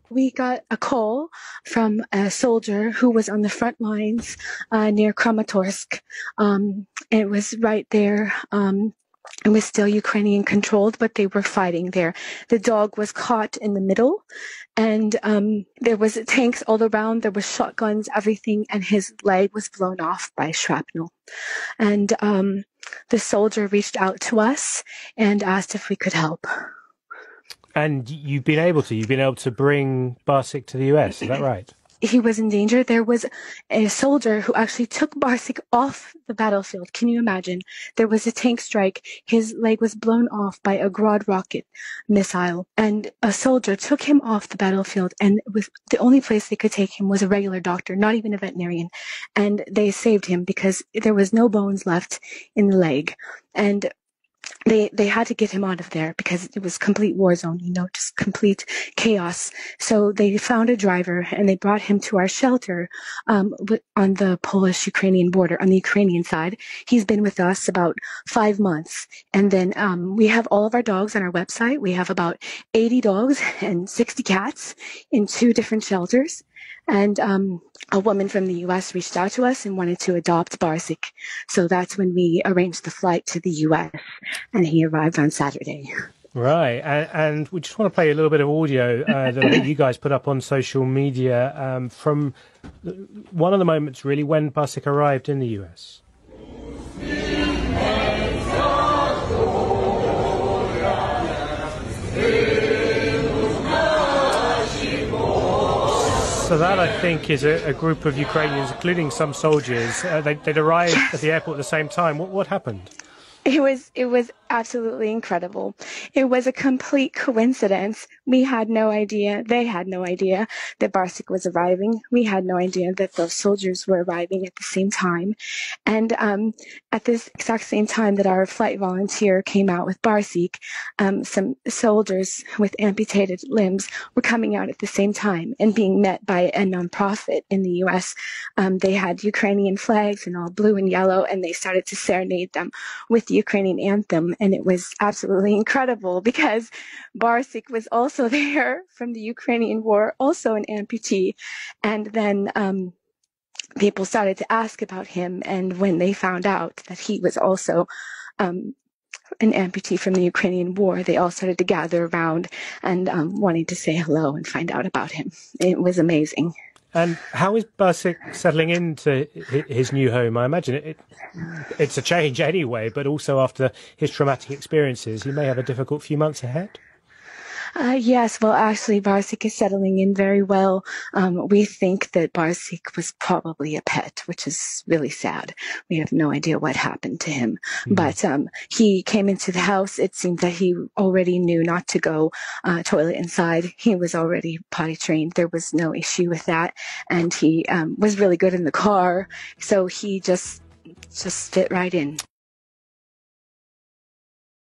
We got a call from a soldier who was on the front lines near Kramatorsk. It was right there. It was still Ukrainian controlled, but they were fighting there. The dog was caught in the middle, and there was tanks all around. There was shotguns, everything, and his leg was blown off by shrapnel. And the soldier reached out to us and asked if we could help. And you've been able to bring Barsik to the US, is that right? He was in danger. There was a soldier who actually took Barsik off the battlefield. Can you imagine? There was a tank strike. His leg was blown off by a Grad rocket missile. And a soldier took him off the battlefield. And the only place they could take him was a regular doctor, not even a veterinarian. And they saved him because there was no bones left in the leg. And they had to get him out of there because it was complete war zone, just complete chaos. So they found a driver and they brought him to our shelter on the Polish-Ukrainian border, on the Ukrainian side. He's been with us about 5 months. And then we have all of our dogs on our website. We have about 80 dogs and 60 cats in 2 different shelters. And a woman from the U.S. reached out to us and wanted to adopt Barsik. So that's when we arranged the flight to the U.S. and he arrived on Saturday. Right. And we just want to play a little bit of audio that you guys put up on social media from one of the moments, really, when Barsik arrived in the U.S. So that, I think, is a group of Ukrainians, including some soldiers. They'd arrived at the airport at the same time. What happened? It was absolutely incredible. It was a complete coincidence. We had no idea. They had no idea that Barsik was arriving. We had no idea that those soldiers were arriving at the same time. And at this exact same time that our flight volunteer came out with Barsik, some soldiers with amputated limbs were coming out at the same time and being met by a nonprofit in the U.S. They had Ukrainian flags and all blue and yellow, and they started to serenade them with the Ukrainian anthem, and it was absolutely incredible because Barsik was also there from the Ukrainian war, also an amputee, and then people started to ask about him, and when they found out that he was also an amputee from the Ukrainian war, they all started to gather around and wanting to say hello and find out about him. It was amazing. And how is Barsik settling into his new home? I imagine it's a change anyway, but also after his traumatic experiences, he may have a difficult few months ahead. Yes, well, actually, Barsik is settling in very well. We think that Barsik was probably a pet, which is really sad. We have no idea what happened to him. But he came into the house. It seemed that he already knew not to go toilet inside. He was already potty trained. There was no issue with that. And he was really good in the car. So he just fit right in.